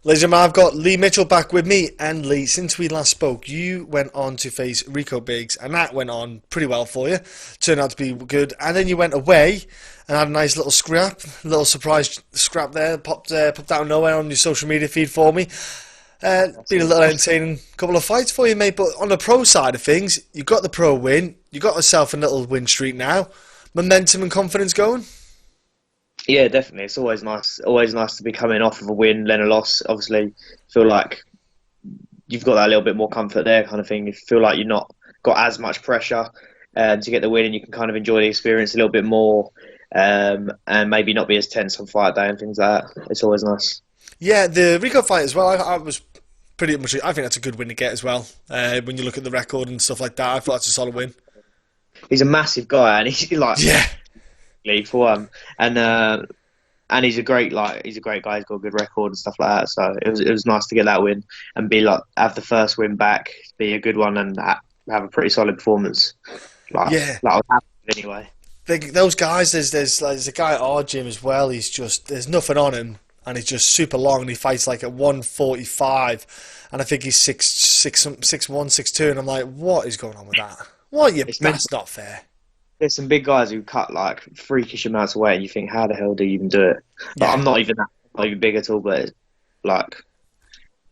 Ladies and gentlemen, I've got Leigh Mitchell back with me. And Leigh, since we last spoke, you went on to face Rico Biggs, and that went on pretty well for you. Turned out to be good. And then you went away and had a nice little scrap, little surprise scrap there, popped out of nowhere on your social media feed for me. Been a little entertaining couple of fights for you, mate. But on the pro side of things, you got the pro win. You got yourself a little win streak now. Momentum and confidence going. Yeah, definitely. It's always nice to be coming off of a win, then a loss. Obviously, feel like you've got that little bit more comfort there, kind of thing. You feel like you're not got as much pressure to get the win, and you can kind of enjoy the experience a little bit more, and maybe not be as tense on fight day and things like that. It's always nice. Yeah, the Rico fight as well. I was pretty much. I think that's a good win to get as well. When you look at the record and stuff like that, I thought that's a solid win. He's a massive guy, and he's like Yeah. for one, and he's a great guy. He's got a good record and stuff like that. So it was nice to get that win and be like have the first win back, be a good one, and have a pretty solid performance. Yeah. I was happy with anyway. Those guys, there's a guy at our gym as well. He's just there's nothing on him, and he's just super long, and he fights like at 145, and I think he's 6'1", 6'2", and I'm like, what is going on with that? What? That's not fair. There's some big guys who cut like freakish amounts of weight, and you think, how the hell do you even do it? But Yeah. I'm not even big at all, but like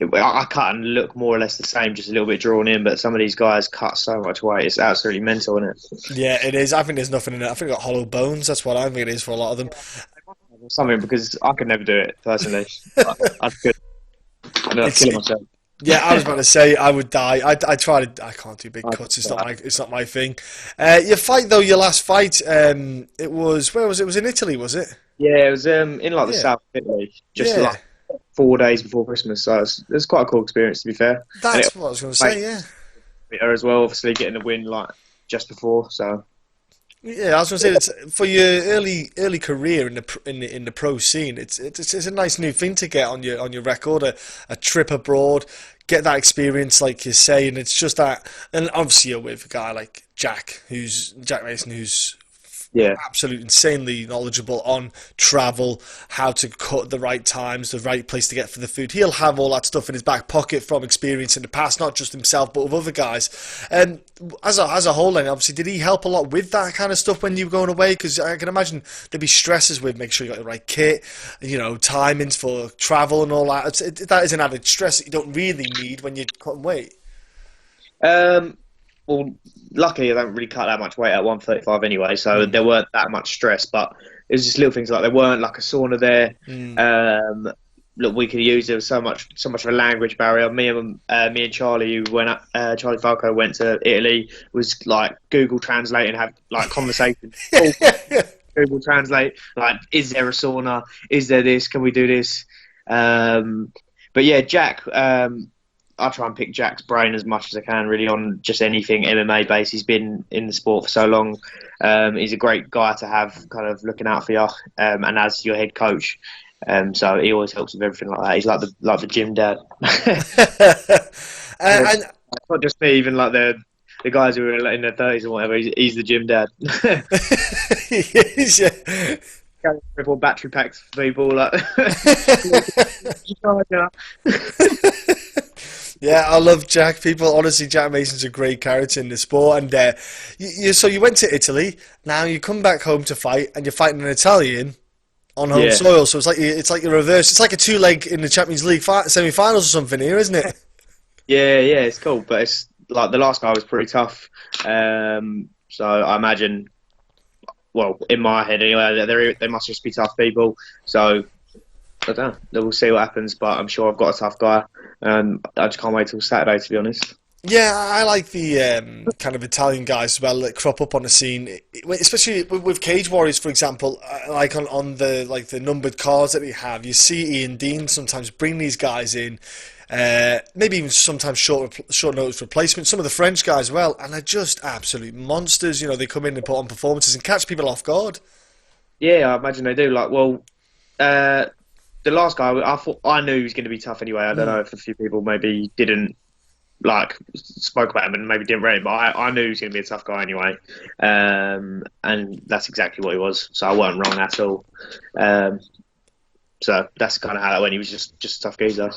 I cut and look more or less the same, just a little bit drawn in. But some of these guys cut so much weight, it's absolutely mental, isn't it? Yeah, it is. I think there's nothing in it. I think I've got hollow bones. That's what I think it is for a lot of them. Something because I could never do it personally. I could. I'd kill myself. Yeah, I was about to say I would die. I tried. I can't do big cuts. It's not my thing. Your fight though, your last fight, it was where was it? It was in Italy, was it? Yeah, it was in like the Yeah. south of Italy, just Yeah. like 4 days before Christmas. So it's quite a cool experience, to be fair. That's what I was going to say. Yeah. And as well, obviously getting the win like just before. So Yeah, I was going to say that for your early career in the pro scene, it's a nice new thing to get on your record, a trip abroad, get that experience like you say, and it's just that, and obviously you're with a guy like Jack Mason, who's yeah. absolutely insanely knowledgeable on travel, how to cut the right times, the right place to get for the food. He'll have all that stuff in his back pocket from experience in the past, not just himself, but with other guys. And as a whole, then obviously, did he help a lot with that kind of stuff when you were going away? Because I can imagine there'd be stresses with making sure you got the right kit, timings for travel and all that. That is an added stress that you don't really need when you're cutting weight. Well, luckily I don't really cut that much weight at 135 anyway, so there weren't that much stress. But it was just little things like there weren't like a sauna there. Look, we could use there was so much of a language barrier. Me and Charlie, who went Charlie Falco went to Italy, was like Google Translate and have like conversations. Google Translate, like, is there a sauna? Is there this? Can we do this? But yeah, Jack. I try and pick Jack's brain as much as I can, really, on just anything MMA based. He's been in the sport for so long. He's a great guy to have, kind of looking out for you, and as your head coach. So he always helps with everything like that. He's like the gym dad. And Not just me, even like the guys who are in their 30s or whatever. He's the gym dad. yeah. Triple battery packs for people. Like. Yeah, I love Jack. People, honestly, Jack Mason's a great character in the sport. And so you went to Italy. Now you come back home to fight, and you're fighting an Italian on home soil. So it's like a reverse. It's like a two-leg in the Champions League semi-finals or something here, isn't it? Yeah, it's cool. But it's like the last guy was pretty tough. So I imagine, well, in my head anyway, they must just be tough people. So I don't know. We'll see what happens, but I'm sure I've got a tough guy. I just can't wait till Saturday, to be honest. Yeah, I like the kind of Italian guys as well that crop up on the scene, especially with Cage Warriors, for example. Like on the numbered cards that they have, you see Ian Dean sometimes bring these guys in, maybe even sometimes short notice replacements. Some of the French guys as well, and they're just absolute monsters. They come in and put on performances and catch people off guard. Yeah, I imagine they do. Like, well, the last guy, I knew he was going to be tough anyway. I don't know if a few people maybe didn't spoke about him and maybe didn't rate him, but I knew he was going to be a tough guy anyway. And that's exactly what he was. So I wasn't wrong at all. So that's kind of how that went. He was just a tough geezer.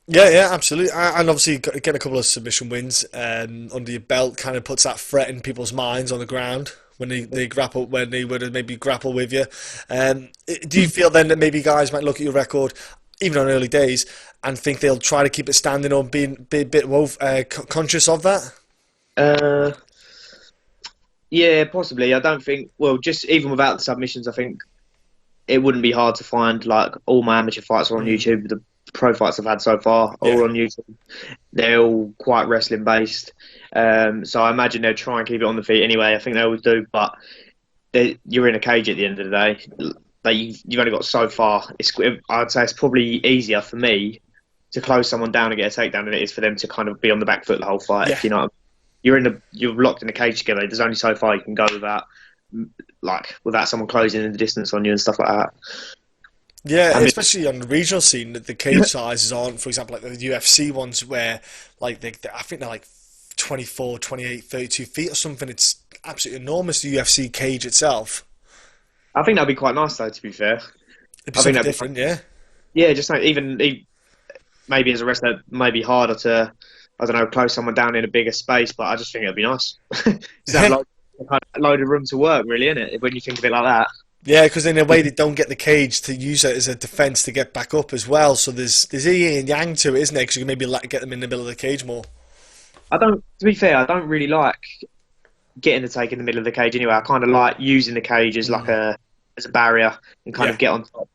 Yeah, absolutely. And obviously, getting a couple of submission wins under your belt kind of puts that threat in people's minds on the ground when they grapple, when they would maybe grapple with you. Do you feel then that maybe guys might look at your record, even on early days, and think they'll try to keep it standing or be a bit conscious of that? Uh, yeah, possibly. I don't think. Well, just even without the submissions, I think it wouldn't be hard to find. Like all my amateur fights are on YouTube. The pro fights I've had so far are all on YouTube. They're all quite wrestling based. So I imagine they'll try and keep it on the feet anyway. I think they always do, but you're in a cage at the end of the day. Like you've only got so far. I'd say it's probably easier for me to close someone down and get a takedown than it is for them to kind of be on the back foot the whole fight. Yeah. You know, you're locked in a cage together. There's only so far you can go without someone closing in the distance on you and stuff like that. Yeah, especially on the regional scene, the cage sizes aren't, for example, like the UFC ones where, like, I think they're like 24, 28, 32 feet or something. It's absolutely enormous, the UFC cage itself. I think that'd be quite nice, though, to be fair. It'd be something different, yeah. Yeah, just like, even maybe as a wrestler, maybe harder to, I don't know, close someone down in a bigger space, but I just think it'd be nice. Just have a load of room to work, really, innit? When you think of it like that. Yeah, because in a way they don't get the cage to use it as a defence to get back up as well. So there's yin and yang to it, isn't it? Because you can maybe get them in the middle of the cage more. To be fair, I don't really like getting the take in the middle of the cage anyway. I kind of like using the cage as like as a barrier and kind of get on top,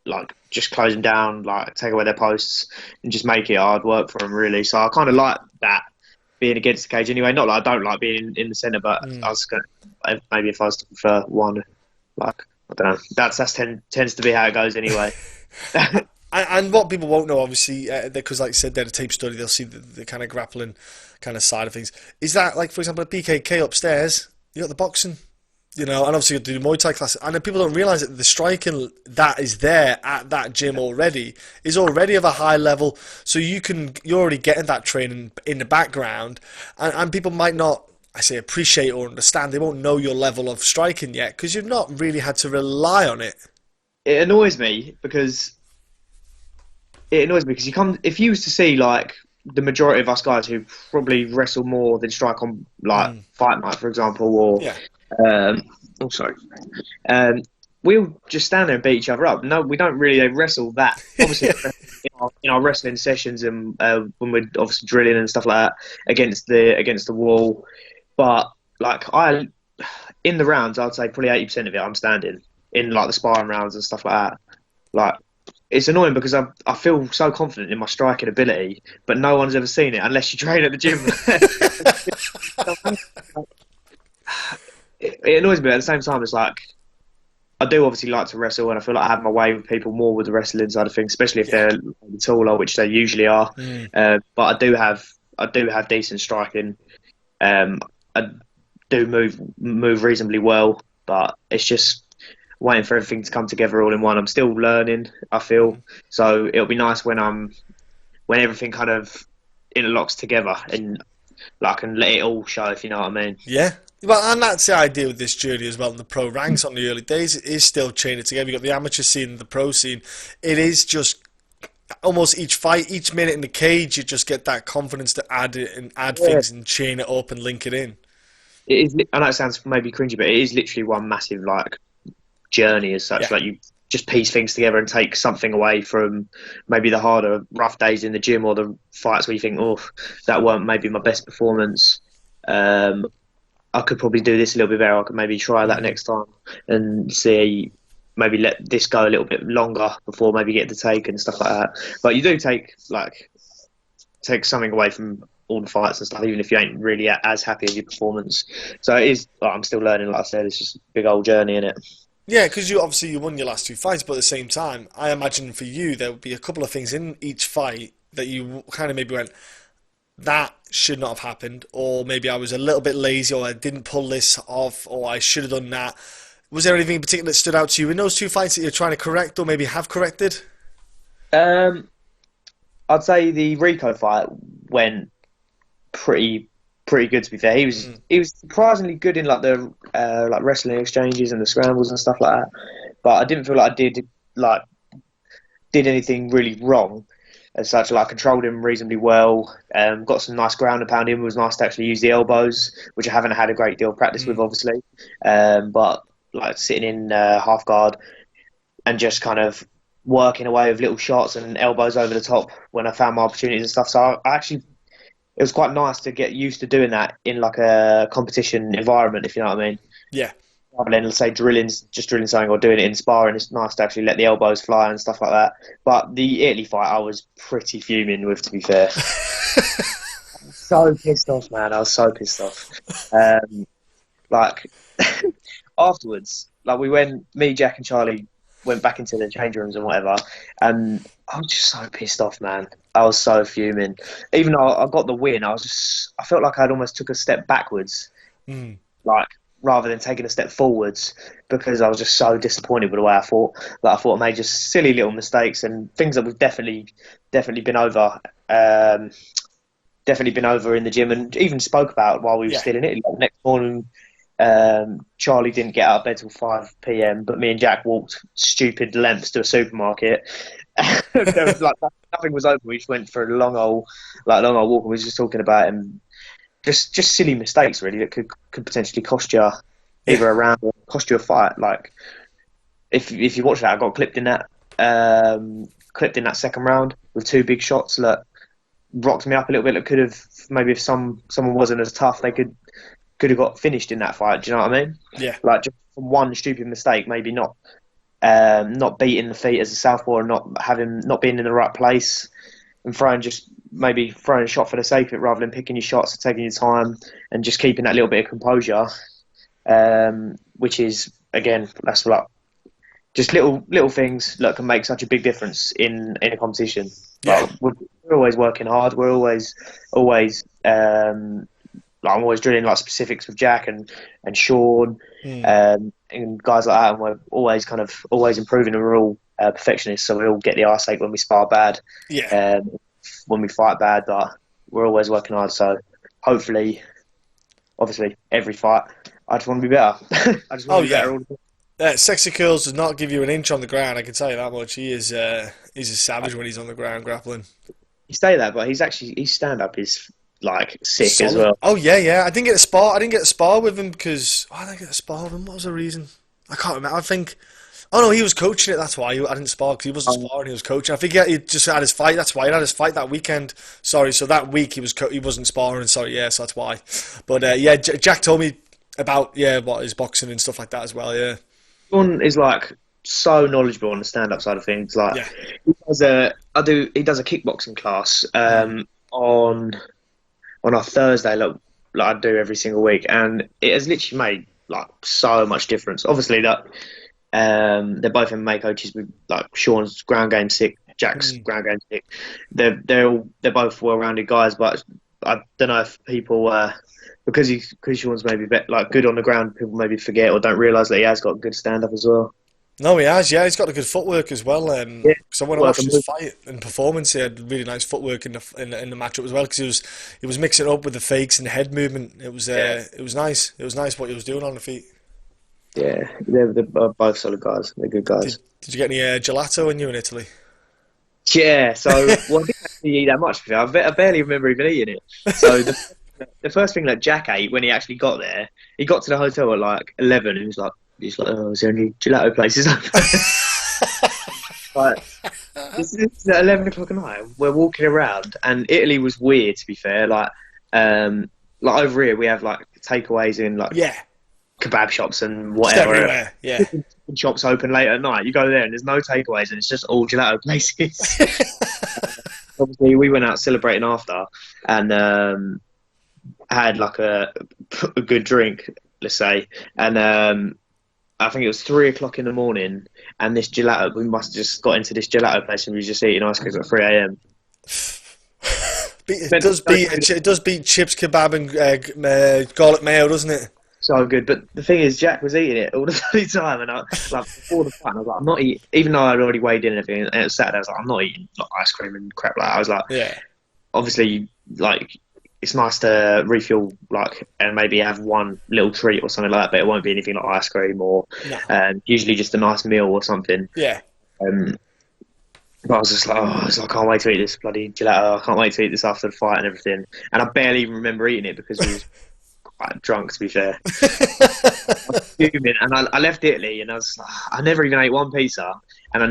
like just close them down, like take away their posts and just make it hard work for them, really. So I kind of like that, being against the cage anyway. Not like I don't like being in the centre, but I was gonna, maybe if I was to prefer one. Like, I don't know. Tends to be how it goes anyway. And what people won't know, obviously, because like you said, they're a tape study, they'll see the kind of grappling kind of side of things. Is that, like, for example, at BKK upstairs, you got the boxing, and obviously you do the Muay Thai class. And then people don't realise that the striking that is there at that gym already is already of a high level. So you're already getting that training in the background. And people might not, I say, appreciate or understand. They won't know your level of striking yet because you've not really had to rely on it. It annoys me because if you was to see like the majority of us guys who probably wrestle more than strike on like fight night, for example, or we'll just stand there and beat each other up. No, we don't really wrestle that. Obviously, in our wrestling sessions and when we're obviously drilling and stuff like that against the wall. But like in the rounds, I'd say probably 80% of it I'm standing in like the sparring rounds and stuff like that. Like it's annoying because I feel so confident in my striking ability, but no one's ever seen it unless you train at the gym. It annoys me, but at the same time, it's like I do obviously like to wrestle, and I feel like I have my way with people more with the wrestling side of things, especially if they're taller, which they usually are. But I do have decent striking. I do move reasonably well, but it's just waiting for everything to come together all in one. I'm still learning, I feel, so it'll be nice when everything kind of interlocks together and like I can let it all show, if you know what I mean. Yeah. Well, and that's the idea with this journey as well in the pro ranks on the early days. It is still chaining together. You've got the amateur scene and the pro scene. It is just almost each fight, each minute in the cage, you just get that confidence to add things and chain it up and link it in. It is. I know it sounds maybe cringy, but it is literally one massive like journey as such. Like you just piece things together and take something away from maybe the harder, rough days in the gym or the fights where you think, oh, that weren't maybe my best performance. I could probably do this a little bit better. I could maybe try that next time and see, maybe let this go a little bit longer before maybe get the take and stuff like that. But you do take something away from all the fights and stuff, even if you ain't really as happy with your performance. So it is. I'm still learning. Like I said, it's just a big old journey, innit? Yeah, because you won your last two fights, but at the same time, I imagine for you there would be a couple of things in each fight that you kind of maybe went, that should not have happened, or maybe I was a little bit lazy, or I didn't pull this off, or I should have done that. Was there anything in particular that stood out to you in those two fights that you're trying to correct, or maybe have corrected? I'd say the Rico fight went pretty good, to be fair. He was surprisingly good in like the like wrestling exchanges and the scrambles and stuff like that. But I didn't feel like I did like did anything really wrong as such. Like, controlled him reasonably well. Got some nice ground and pound in. It was nice to actually use the elbows, which I haven't had a great deal of practice with, obviously. But like sitting in half guard and just kind of working away with little shots and elbows over the top when I found my opportunities and stuff. So I actually, it was quite nice to get used to doing that in like a competition environment, if you know what I mean. Yeah. Rather than, let's say, drilling something or doing it in sparring, it's nice to actually let the elbows fly and stuff like that. But the Italy fight, I was pretty fuming with, to be fair. So pissed off, man. I was so pissed off. Like, afterwards, like me, Jack and Charlie went back into the change rooms and whatever, and I was just so pissed off, man. I was so fuming. Even though I got the win, I felt like I'd almost took a step backwards. Like, rather than taking a step forwards, because I was just so disappointed with the way I fought. Like, I thought I made just silly little mistakes and things that we've definitely been over. Definitely been over in the gym and even spoke about while we were still in Italy. Like, next morning, Charlie didn't get out of bed till 5 p.m, but me and Jack walked stupid lengths to a supermarket. There was like nothing was open. We just went for a long old walk, and we were just talking about it, and just silly mistakes really that could potentially cost you either a round or cost you a fight. Like, if you watch that, I got clipped in that second round with 2 big shots that rocked me up a little bit. That could have, maybe if someone wasn't as tough, they could have got finished in that fight. Do you know what I mean? Yeah. Like, just from one stupid mistake, maybe not beating the feet as a southpaw and not being in the right place and throwing a shot for the sake of it rather than picking your shots and taking your time and just keeping that little bit of composure, which is, again, that's like just little things that can make such a big difference in a competition. Yeah. Like, we're always working hard. We're always like, I'm always drilling like specifics with Jack and Sean and guys like that, and we're always improving, and we're all perfectionists, so we all get the arse ache when we spar bad, when we fight bad, but we're always working hard. So hopefully, obviously, every fight, I just want to be better. I just want to be better all the time. Sexy Curls does not give you an inch on the ground, I can tell you that much. He's a savage when he's on the ground grappling. You say that, but his stand-up is like sick solid as well. Oh yeah. I didn't get a spar with him because I didn't get a spar with him. What was the reason? I can't remember. I think, oh no, he was coaching it. That's why I didn't spar, because he wasn't sparring. He was coaching. I think he just had his fight. That's why he had his fight that weekend. Sorry, so that week he wasn't sparring. Sorry, yeah, so that's why. But yeah, Jack told me about what his boxing and stuff like that as well. Yeah, Sean is like so knowledgeable on the stand-up side of things. Like, he does a kickboxing class on a Thursday, like I do every single week, and it has literally made like so much difference. Obviously, that they're both MMA coaches. With like, Sean's ground game sick, Jack's ground game sick. They're both well-rounded guys, but I don't know if people because Sean's maybe like good on the ground, people maybe forget or don't realise that he has got good stand-up as well. No, he has. Yeah, he's got a good footwork as well. Because when I watched his fight and performance, he had really nice footwork in the matchup as well. Because he was mixing it up with the fakes and the head movement. It was nice. It was nice what he was doing on the feet. Yeah, they're both solid guys. They're good guys. Did you get any gelato when you were in Italy? Yeah. So I didn't actually eat that much. I barely remember even eating it. So the first thing that Jack ate when he actually got there, he got to the hotel at like 11 and he was like, oh, is there any gelato places open? But this is at 11 o'clock at night. We're walking around, and Italy was weird, to be fair. Like over here, we have like takeaways in like kebab shops and whatever. Just everywhere, yeah. Shops open late at night. You go there, and there's no takeaways, and it's just all gelato places. Obviously, we went out celebrating after, and had like a good drink, let's say, and I think it was 3 o'clock in the morning, and this gelato, we must have just got into this gelato place and we were just eating ice cream at 3 a.m. It does beat chips, kebab and garlic mayo, doesn't it? So good. But the thing is, Jack was eating it all the bloody time, and before the fight, I was like, I'm not eating, even though I'd already weighed in and everything, and it was Saturday, I was like, I'm not eating like ice cream and crap like that. I was like, obviously, like, it's nice to refuel, like, and maybe have one little treat or something like that, but it won't be anything like ice cream or usually just a nice meal or something. Yeah. But I was just like, oh, I can't wait to eat this bloody gelato. I can't wait to eat this after the fight and everything. And I barely even remember eating it because we was quite drunk, to be fair. Fuming. And I left Italy and I was like, I never even ate one pizza, and I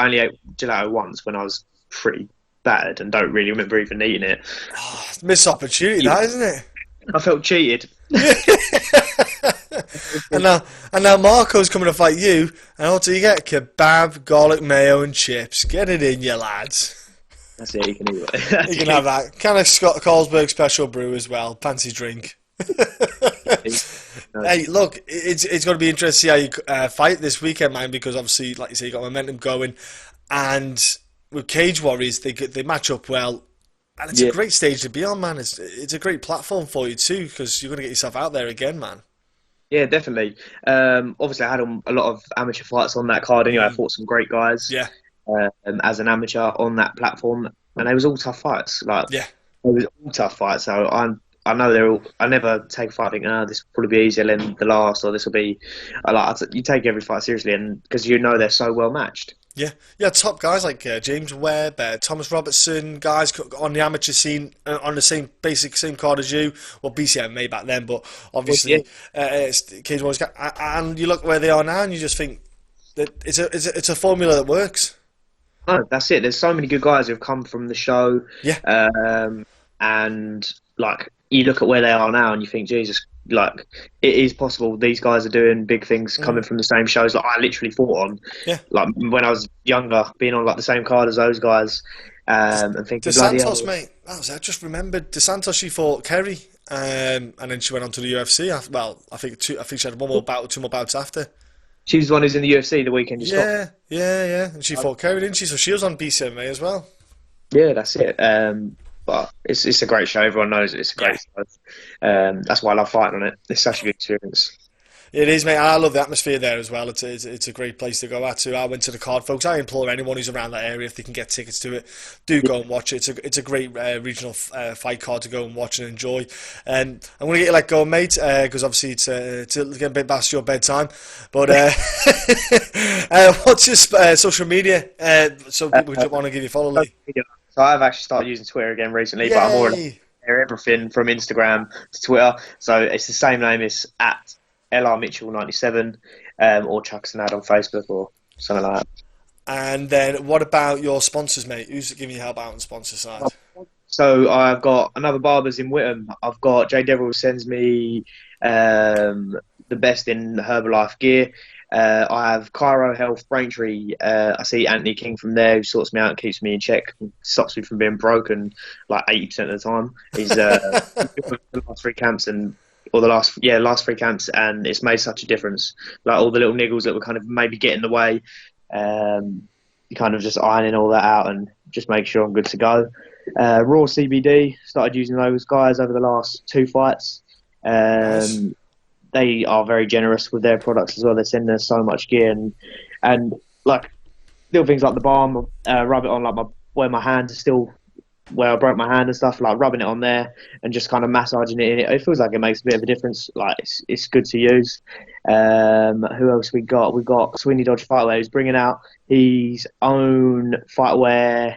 only ate gelato once when I was pretty battered and don't really remember even eating it. Oh, missed opportunity, that, isn't it? I felt cheated. and now Marco's coming to fight you, and what do you get? Kebab, garlic mayo, and chips. Get it in, you lads. That's it. You can eat it. You can have that. Kind of Scott Carlsberg special brew as well. Fancy drink. Hey, look, it's going to be interesting to see how you fight this weekend, man, because obviously, like you say, you got momentum going, and with Cage Warriors, they match up well, and it's a great stage to be on, man. It's a great platform for you too, because you're going to get yourself out there again, man. Yeah, definitely. Obviously, I had a lot of amateur fights on that card anyway. I fought some great guys as an amateur on that platform, and they was all tough fights. It was all tough fights. So I know they're all. I never take a fight thinking, this will probably be easier than the last, or this will be. You take every fight seriously, and because you know they're so well matched. Yeah, top guys like James Webb, Thomas Robertson, guys on the amateur scene on the same card as you. Well, BCMA back then, but obviously it's Cage Warriors. And you look where they are now, and you just think that it's a formula that works. No, that's it. There's so many good guys who've come from the show. And like you look at where they are now, and you think, Jesus, like it is possible. These guys are doing big things coming from the same shows. Like I literally fought on, like when I was younger, being on like the same card as those guys, and thinking, DeSantos, mate. I just remembered DeSantos. She fought Kerry, and then she went on to the UFC. I think she had two more bouts after. She was the one who's in the UFC the weekend. Yeah. And she fought Kerry, didn't she? So she was on BCMA as well. Yeah, that's it. But it's a great show. Everyone knows it's a great show. That's why I love fighting on it. It's such a good experience. It is, mate. I love the atmosphere there as well. It's a great place to go at too. I went to the card, folks. I implore anyone who's around that area, if they can get tickets to it, do go and watch it. It's a great regional fight card to go and watch and enjoy. I'm going to get you let go, mate, because obviously it's getting a bit past your bedtime. But what's your social media? So people want to give you a follow, Lee. So I've actually started using Twitter again recently, but I'm already everything from Instagram to Twitter. So it's the same name. It's at LR Mitchell 97, or chuck us an ad on Facebook or something like that. And then what about your sponsors, mate? Who's giving you help out on the sponsor side? So I've got another Barbers in Whittam. I've got Jay Deverill sends me the best in Herbalife gear. I have Cairo Health Braintree. I see Anthony King from there, who sorts me out and keeps me in check, stops me from being broken like 80% of the time. He's the last three camps or the last three camps, and it's made such a difference. Like all the little niggles that were kind of maybe get in the way, kind of just ironing all that out and just make sure I'm good to go. Raw CBD, started using those guys over the last two fights. Nice. They are very generous with their products as well. They send us so much gear and like little things like the balm, rub it on like where my hands are still where I broke my hand and stuff, like rubbing it on there and just kind of massaging it in it. It feels like it makes a bit of a difference. Like it's good to use. Who else we got? We've got Sweeney Dodge Fightwear, who's bringing out his own fightwear,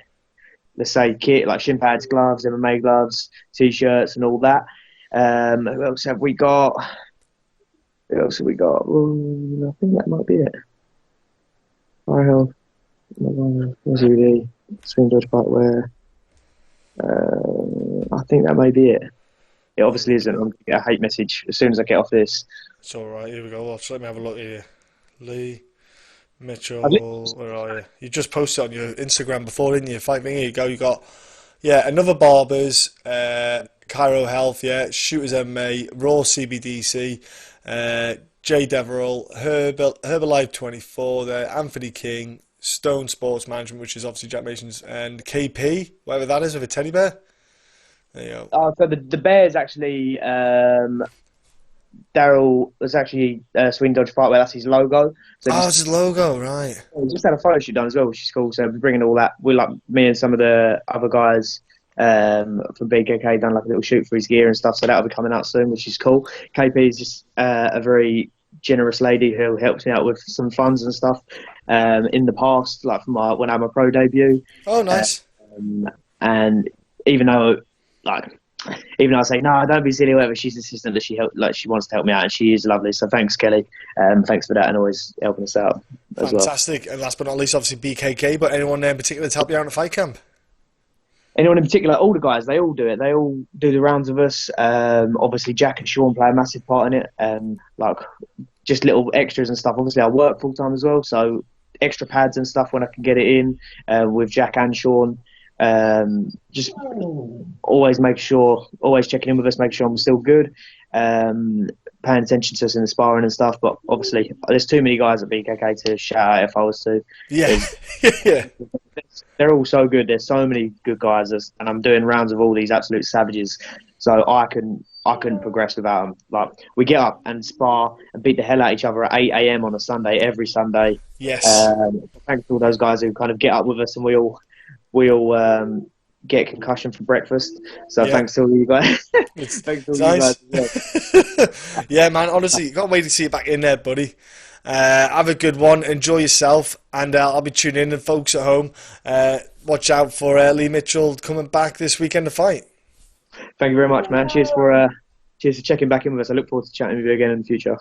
let's say kit, like shin pads, gloves, MMA gloves, t-shirts and all that. Who else have we got? I think that might be it. Swing Dodge Fightwear. I think that may be it. It obviously isn't. I'm going to get a hate message as soon as I get off this. It's alright, here we go. Let me have a look here. Leigh Mitchell, where are you? You just posted on your Instagram before, didn't you? Fight me, here you go. You got, another Barbers, Cairo Health, Shooters MMA, Raw CBDC, Jay Deverill, Herbalife 24 there, Anthony King, Stone Sports Management, which is obviously Jack Mason's, and KP, whatever that is, with a teddy bear. There you go. So the bear is actually Daryl. It's actually Swing Dodge Fightwear. That's his logo. So it's his logo, right? We just had a photo shoot done as well, which is cool. So we're bringing all that. We like me and some of the other guys from BKK done like a little shoot for his gear and stuff. So that'll be coming out soon, which is cool. KP is just a very generous lady who helps me out with some funds and stuff in the past, like from when I had my pro debut. Oh, nice. And even though I say no, don't be silly, whatever, she's insistent that she wants to help me out, and she is lovely. So thanks, Kelly. Thanks for that, and always helping us out as well. Fantastic. And last but not least, obviously BKK. But anyone in particular to help you out in the fight camp? Anyone in particular? All the guys, they all do it. They all do the rounds of us. Obviously, Jack and Sean play a massive part in it. Like just little extras and stuff. Obviously, I work full time as well, so extra pads and stuff when I can get it in with Jack and Sean. Just always checking in with us, make sure I'm still good. Paying attention to us in the sparring and stuff. But obviously, there's too many guys at BKK to shout out if I was to. Yeah, yeah. They're all so good. There's so many good guys, and I'm doing rounds of all these absolute savages. So I couldn't progress without them. Like, we get up and spar and beat the hell out of each other at 8 a.m. on a Sunday, every Sunday. Yes. Thanks to all those guys who kind of get up with us, and we all get a concussion for breakfast. So thanks to all you guys. Thanks to all nice. you guys. Yeah, man. Honestly, can't wait to see you back in there, buddy. Have a good one. Enjoy yourself, and I'll be tuning in. And folks at home, watch out for Leigh Mitchell coming back this weekend to fight. Thank you very much, man. Cheers for checking back in with us. I look forward to chatting with you again in the future.